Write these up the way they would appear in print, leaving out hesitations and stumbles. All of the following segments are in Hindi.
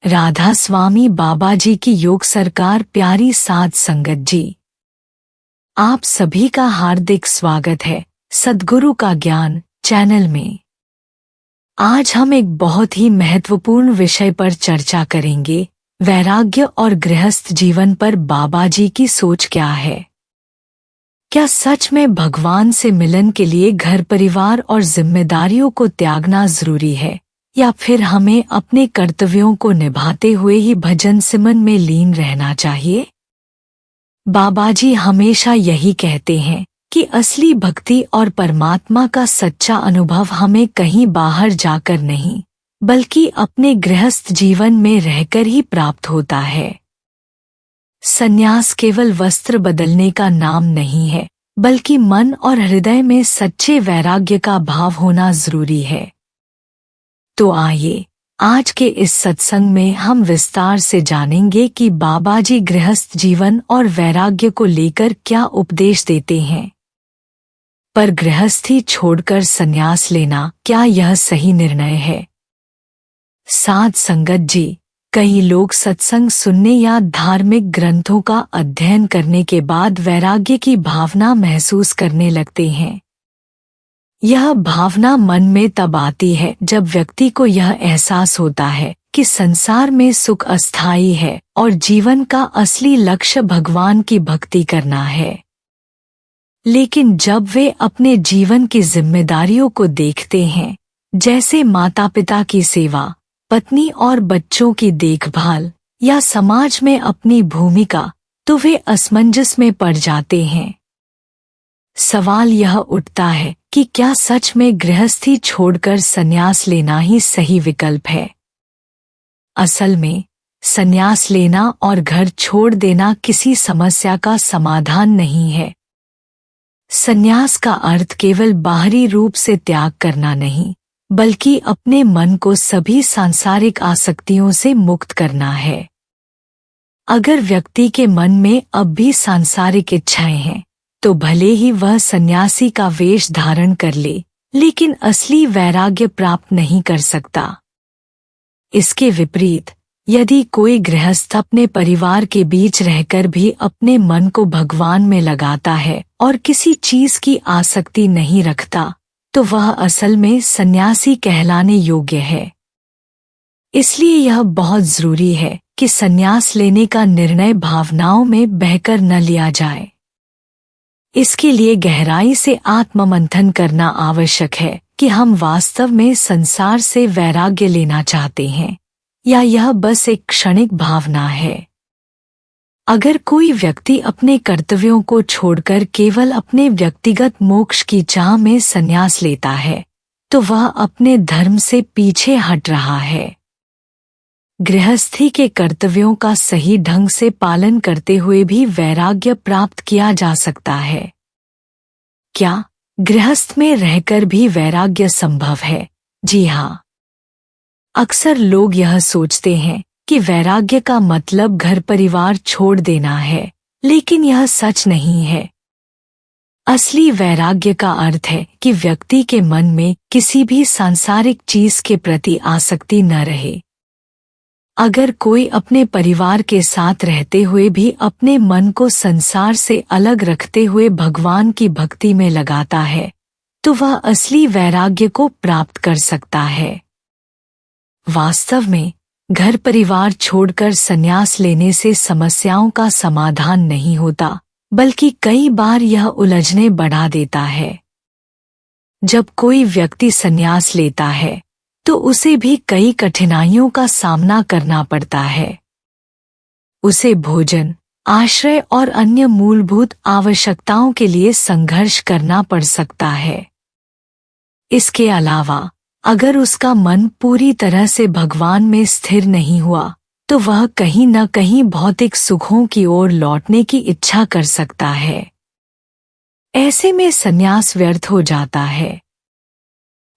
राधा स्वामी बाबा जी की योग सरकार प्यारी साध संगत जी, आप सभी का हार्दिक स्वागत है सद्गुरु का ज्ञान चैनल में। आज हम एक बहुत ही महत्वपूर्ण विषय पर चर्चा करेंगे, वैराग्य और गृहस्थ जीवन पर बाबा जी की सोच क्या है। क्या सच में भगवान से मिलन के लिए घर परिवार और जिम्मेदारियों को त्यागना जरूरी है, या फिर हमें अपने कर्तव्यों को निभाते हुए ही भजन सिमरन में लीन रहना चाहिए। बाबा जी हमेशा यही कहते हैं कि असली भक्ति और परमात्मा का सच्चा अनुभव हमें कहीं बाहर जाकर नहीं, बल्कि अपने गृहस्थ जीवन में रहकर ही प्राप्त होता है। संन्यास केवल वस्त्र बदलने का नाम नहीं है, बल्कि मन और हृदय में सच्चे वैराग्य का भाव होना जरूरी है। तो आइए, आज के इस सत्संग में हम विस्तार से जानेंगे कि बाबा जी गृहस्थ जीवन और वैराग्य को लेकर क्या उपदेश देते हैं। पर गृहस्थी छोड़कर संन्यास लेना, क्या यह सही निर्णय है? साध संगत जी, कई लोग सत्संग सुनने या धार्मिक ग्रंथों का अध्ययन करने के बाद वैराग्य की भावना महसूस करने लगते हैं। यह भावना मन में तब आती है जब व्यक्ति को यह एहसास होता है कि संसार में सुख अस्थायी है और जीवन का असली लक्ष्य भगवान की भक्ति करना है। लेकिन जब वे अपने जीवन की जिम्मेदारियों को देखते हैं, जैसे माता पिता की सेवा, पत्नी और बच्चों की देखभाल या समाज में अपनी भूमिका, तो वे असमंजस में पड़ जाते हैं। सवाल यह उठता है कि क्या सच में गृहस्थी छोड़कर संन्यास लेना ही सही विकल्प है? असल में संन्यास लेना और घर छोड़ देना किसी समस्या का समाधान नहीं है। संन्यास का अर्थ केवल बाहरी रूप से त्याग करना नहीं, बल्कि अपने मन को सभी सांसारिक आसक्तियों से मुक्त करना है। अगर व्यक्ति के मन में अब भी सांसारिक इच्छाएं हैं, तो भले ही वह सन्यासी का वेश धारण कर ले, लेकिन असली वैराग्य प्राप्त नहीं कर सकता। इसके विपरीत, यदि कोई गृहस्थ अपने परिवार के बीच रहकर भी अपने मन को भगवान में लगाता है और किसी चीज की आसक्ति नहीं रखता, तो वह असल में सन्यासी कहलाने योग्य है। इसलिए यह बहुत जरूरी है कि सन्यास लेने का निर्णय भावनाओं में बहकर न लिया जाए। इसके लिए गहराई से आत्ममंथन करना आवश्यक है कि हम वास्तव में संसार से वैराग्य लेना चाहते हैं, या यह बस एक क्षणिक भावना है। अगर कोई व्यक्ति अपने कर्तव्यों को छोड़कर केवल अपने व्यक्तिगत मोक्ष की चाह में संन्यास लेता है, तो वह अपने धर्म से पीछे हट रहा है। गृहस्थी के कर्तव्यों का सही ढंग से पालन करते हुए भी वैराग्य प्राप्त किया जा सकता है। क्या गृहस्थ में रहकर भी वैराग्य संभव है? जी हाँ। अक्सर लोग यह सोचते हैं कि वैराग्य का मतलब घर परिवार छोड़ देना है, लेकिन यह सच नहीं है। असली वैराग्य का अर्थ है कि व्यक्ति के मन में किसी भी सांसारिक चीज के प्रति आसक्ति न रहे। अगर कोई अपने परिवार के साथ रहते हुए भी अपने मन को संसार से अलग रखते हुए भगवान की भक्ति में लगाता है, तो वह असली वैराग्य को प्राप्त कर सकता है। वास्तव में घर परिवार छोड़कर संन्यास लेने से समस्याओं का समाधान नहीं होता, बल्कि कई बार यह उलझने बढ़ा देता है। जब कोई व्यक्ति संन्यास लेता है, तो उसे भी कई कठिनाइयों का सामना करना पड़ता है। उसे भोजन, आश्रय और अन्य मूलभूत आवश्यकताओं के लिए संघर्ष करना पड़ सकता है। इसके अलावा, अगर उसका मन पूरी तरह से भगवान में स्थिर नहीं हुआ, तो वह कहीं न कहीं भौतिक सुखों की ओर लौटने की इच्छा कर सकता है। ऐसे में संन्यास व्यर्थ हो जाता है।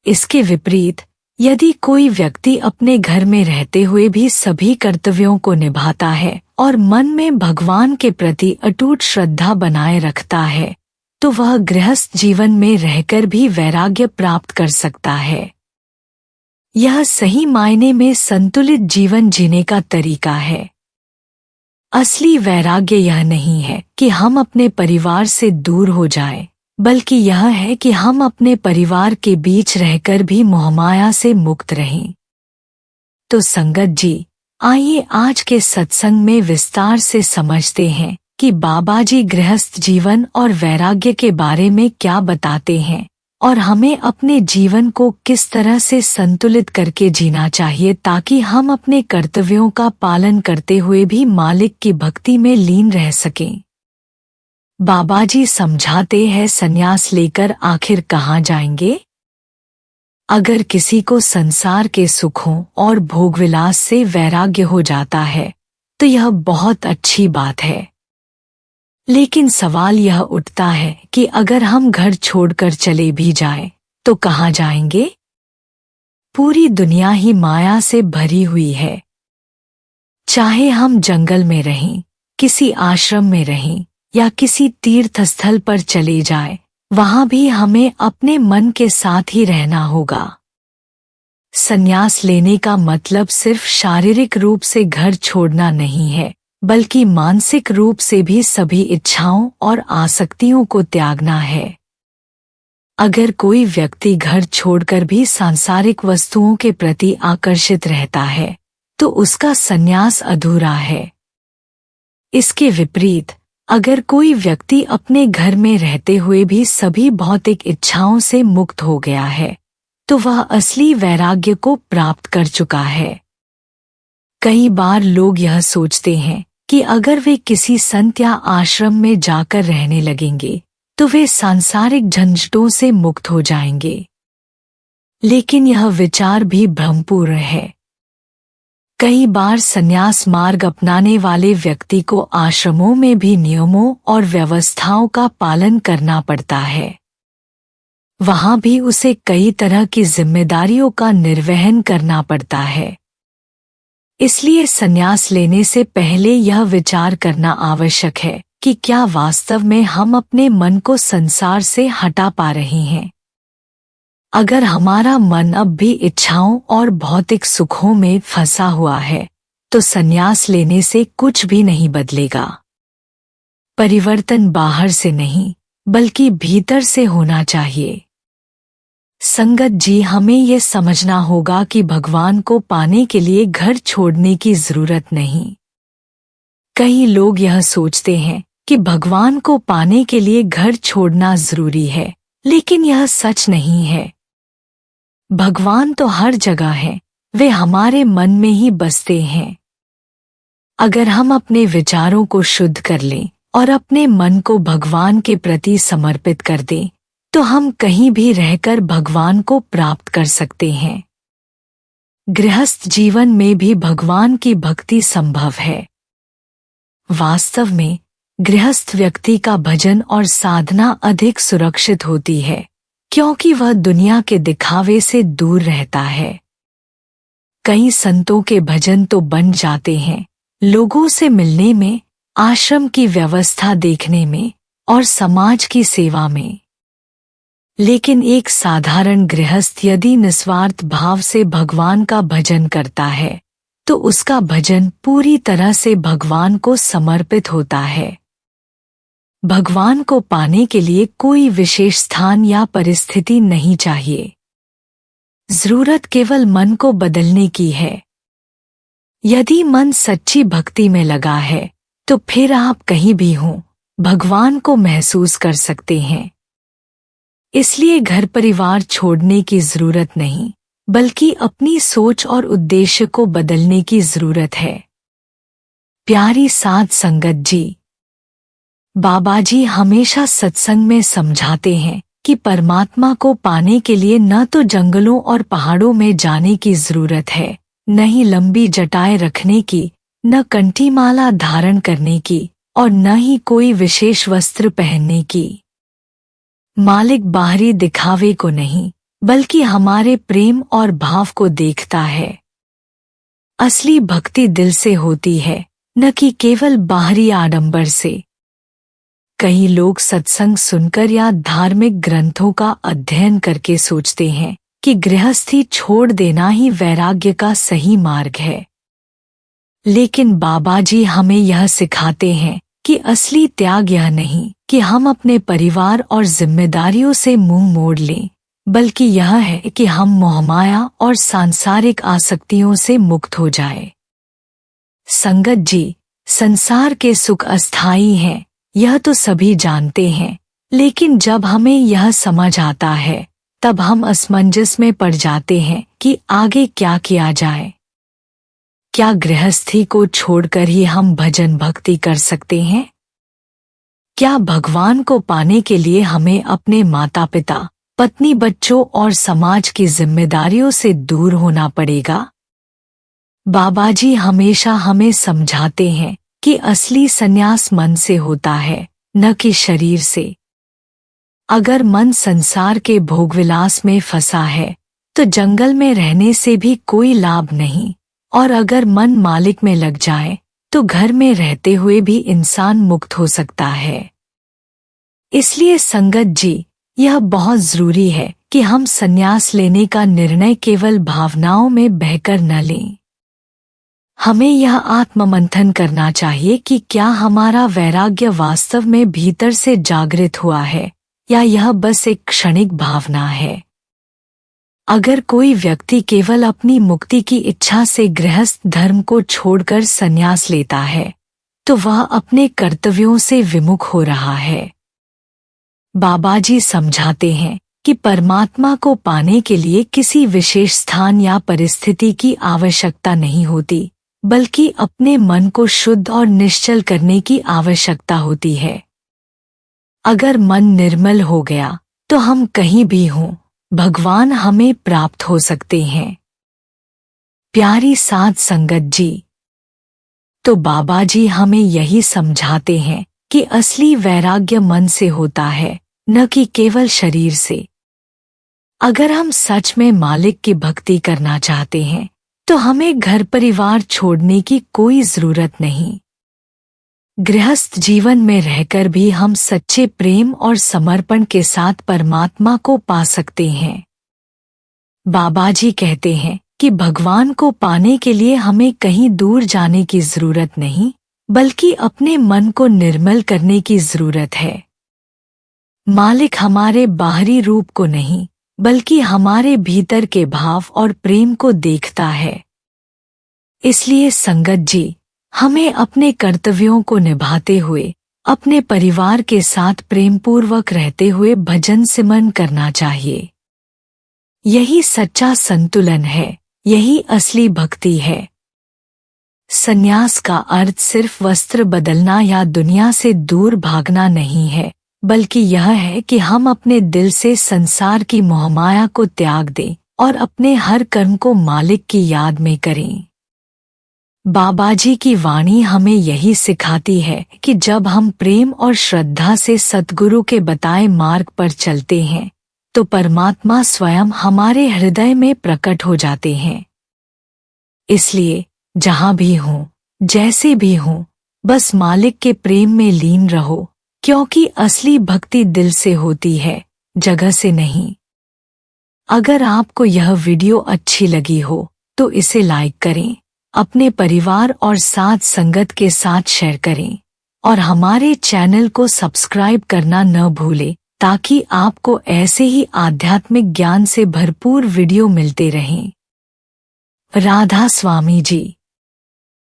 इसके विपरीत, यदि कोई व्यक्ति अपने घर में रहते हुए भी सभी कर्तव्यों को निभाता है और मन में भगवान के प्रति अटूट श्रद्धा बनाए रखता है, तो वह गृहस्थ जीवन में रहकर भी वैराग्य प्राप्त कर सकता है। यह सही मायने में संतुलित जीवन जीने का तरीका है। असली वैराग्य यह नहीं है कि हम अपने परिवार से दूर हो जाएं, बल्कि यह है कि हम अपने परिवार के बीच रहकर भी मोहमाया से मुक्त रहें। तो संगत जी, आइए आज के सत्संग में विस्तार से समझते हैं कि बाबा जी गृहस्थ जीवन और वैराग्य के बारे में क्या बताते हैं और हमें अपने जीवन को किस तरह से संतुलित करके जीना चाहिए ताकि हम अपने कर्तव्यों का पालन करते हुए भी मालिक की भक्ति में लीन रह सकें। बाबा जी समझाते हैं, संन्यास लेकर आखिर कहाँ जाएंगे? अगर किसी को संसार के सुखों और भोगविलास से वैराग्य हो जाता है तो यह बहुत अच्छी बात है। लेकिन सवाल यह उठता है कि अगर हम घर छोड़कर चले भी जाएं तो कहाँ जाएंगे? पूरी दुनिया ही माया से भरी हुई है। चाहे हम जंगल में रहें, किसी आश्रम में रहें या किसी तीर्थ स्थल पर चले जाएं, वहां भी हमें अपने मन के साथ ही रहना होगा। संन्यास लेने का मतलब सिर्फ शारीरिक रूप से घर छोड़ना नहीं है, बल्कि मानसिक रूप से भी सभी इच्छाओं और आसक्तियों को त्यागना है। अगर कोई व्यक्ति घर छोड़कर भी सांसारिक वस्तुओं के प्रति आकर्षित रहता है तो उसका संन्यास अधूरा है। इसके विपरीत, अगर कोई व्यक्ति अपने घर में रहते हुए भी सभी भौतिक इच्छाओं से मुक्त हो गया है तो वह असली वैराग्य को प्राप्त कर चुका है। कई बार लोग यह सोचते हैं कि अगर वे किसी संत या आश्रम में जाकर रहने लगेंगे तो वे सांसारिक झंझटों से मुक्त हो जाएंगे। लेकिन यह विचार भी भ्रमपूर्ण है। कई बार संन्यास मार्ग अपनाने वाले व्यक्ति को आश्रमों में भी नियमों और व्यवस्थाओं का पालन करना पड़ता है। वहां भी उसे कई तरह की जिम्मेदारियों का निर्वहन करना पड़ता है। इसलिए संन्यास लेने से पहले यह विचार करना आवश्यक है कि क्या वास्तव में हम अपने मन को संसार से हटा पा रहे हैं। अगर हमारा मन अब भी इच्छाओं और भौतिक सुखों में फंसा हुआ है तो संन्यास लेने से कुछ भी नहीं बदलेगा। परिवर्तन बाहर से नहीं बल्कि भीतर से होना चाहिए। संगत जी, हमें यह समझना होगा कि भगवान को पाने के लिए घर छोड़ने की जरूरत नहीं। कई लोग यह सोचते हैं कि भगवान को पाने के लिए घर छोड़ना जरूरी है, लेकिन यह सच नहीं है। भगवान तो हर जगह है, वे हमारे मन में ही बसते हैं। अगर हम अपने विचारों को शुद्ध कर लें और अपने मन को भगवान के प्रति समर्पित कर दें तो हम कहीं भी रहकर भगवान को प्राप्त कर सकते हैं। गृहस्थ जीवन में भी भगवान की भक्ति संभव है। वास्तव में गृहस्थ व्यक्ति का भजन और साधना अधिक सुरक्षित होती है क्योंकि वह दुनिया के दिखावे से दूर रहता है। कई संतों के भजन तो बन जाते हैं लोगों से मिलने में, आश्रम की व्यवस्था देखने में और समाज की सेवा में। लेकिन एक साधारण गृहस्थ यदि निस्वार्थ भाव से भगवान का भजन करता है तो उसका भजन पूरी तरह से भगवान को समर्पित होता है। भगवान को पाने के लिए कोई विशेष स्थान या परिस्थिति नहीं चाहिए। जरूरत केवल मन को बदलने की है। यदि मन सच्ची भक्ति में लगा है तो फिर आप कहीं भी हों, भगवान को महसूस कर सकते हैं। इसलिए घर परिवार छोड़ने की जरूरत नहीं, बल्कि अपनी सोच और उद्देश्य को बदलने की जरूरत है। प्यारी साध संगत जी, बाबा जी हमेशा सत्संग में समझाते हैं कि परमात्मा को पाने के लिए न तो जंगलों और पहाड़ों में जाने की जरूरत है, न ही लंबी जटाएं रखने की, न कंठीमाला धारण करने की और न ही कोई विशेष वस्त्र पहनने की। मालिक बाहरी दिखावे को नहीं बल्कि हमारे प्रेम और भाव को देखता है। असली भक्ति दिल से होती है, न कि केवल बाहरी आडंबर से। कई लोग सत्संग सुनकर या धार्मिक ग्रंथों का अध्ययन करके सोचते हैं कि गृहस्थी छोड़ देना ही वैराग्य का सही मार्ग है। लेकिन बाबा जी हमें यह सिखाते हैं कि असली त्याग यह नहीं कि हम अपने परिवार और जिम्मेदारियों से मुंह मोड़ लें, बल्कि यह है कि हम मोहमाया और सांसारिक आसक्तियों से मुक्त हो जाए। संगत जी, संसार के सुख अस्थायी हैं, यह तो सभी जानते हैं, लेकिन जब हमें यह समझ आता है तब हम असमंजस में पड़ जाते हैं कि आगे क्या किया जाए। क्या गृहस्थी को छोड़कर ही हम भजन भक्ति कर सकते हैं? क्या भगवान को पाने के लिए हमें अपने माता पिता, पत्नी, बच्चों और समाज की जिम्मेदारियों से दूर होना पड़ेगा? बाबा जी हमेशा हमें समझाते हैं कि असली संन्यास मन से होता है, न कि शरीर से। अगर मन संसार के भोगविलास में फंसा है तो जंगल में रहने से भी कोई लाभ नहीं, और अगर मन मालिक में लग जाए तो घर में रहते हुए भी इंसान मुक्त हो सकता है। इसलिए संगत जी, यह बहुत जरूरी है कि हम संन्यास लेने का निर्णय केवल भावनाओं में बहकर न लें। हमें यह आत्ममंथन करना चाहिए कि क्या हमारा वैराग्य वास्तव में भीतर से जागृत हुआ है या यह बस एक क्षणिक भावना है। अगर कोई व्यक्ति केवल अपनी मुक्ति की इच्छा से गृहस्थ धर्म को छोड़कर संन्यास लेता है तो वह अपने कर्तव्यों से विमुख हो रहा है। बाबा जी समझाते हैं कि परमात्मा को पाने के लिए किसी विशेष स्थान या परिस्थिति की आवश्यकता नहीं होती, बल्कि अपने मन को शुद्ध और निश्चल करने की आवश्यकता होती है। अगर मन निर्मल हो गया तो हम कहीं भी हों, भगवान हमें प्राप्त हो सकते हैं। प्यारी साध संगत जी, तो बाबा जी हमें यही समझाते हैं कि असली वैराग्य मन से होता है, न कि केवल शरीर से। अगर हम सच में मालिक की भक्ति करना चाहते हैं तो हमें घर परिवार छोड़ने की कोई जरूरत नहीं। गृहस्थ जीवन में रहकर भी हम सच्चे प्रेम और समर्पण के साथ परमात्मा को पा सकते हैं। बाबा जी कहते हैं कि भगवान को पाने के लिए हमें कहीं दूर जाने की जरूरत नहीं, बल्कि अपने मन को निर्मल करने की जरूरत है। मालिक हमारे बाहरी रूप को नहीं, बल्कि हमारे भीतर के भाव और प्रेम को देखता है। इसलिए संगत जी, हमें अपने कर्तव्यों को निभाते हुए अपने परिवार के साथ प्रेमपूर्वक रहते हुए भजन सिमरन करना चाहिए। यही सच्चा संतुलन है, यही असली भक्ति है। संन्यास का अर्थ सिर्फ वस्त्र बदलना या दुनिया से दूर भागना नहीं है, बल्कि यह है कि हम अपने दिल से संसार की मोहमाया को त्याग दें और अपने हर कर्म को मालिक की याद में करें। बाबा जी की वाणी हमें यही सिखाती है कि जब हम प्रेम और श्रद्धा से सद्गुरु के बताए मार्ग पर चलते हैं तो परमात्मा स्वयं हमारे हृदय में प्रकट हो जाते हैं। इसलिए जहां भी हो, जैसे भी हो, बस मालिक के प्रेम में लीन रहो, क्योंकि असली भक्ति दिल से होती है, जगह से नहीं। अगर आपको यह वीडियो अच्छी लगी हो तो इसे लाइक करें, अपने परिवार और साथ संगत के साथ शेयर करें और हमारे चैनल को सब्सक्राइब करना न भूलें, ताकि आपको ऐसे ही आध्यात्मिक ज्ञान से भरपूर वीडियो मिलते रहें। राधा स्वामी जी।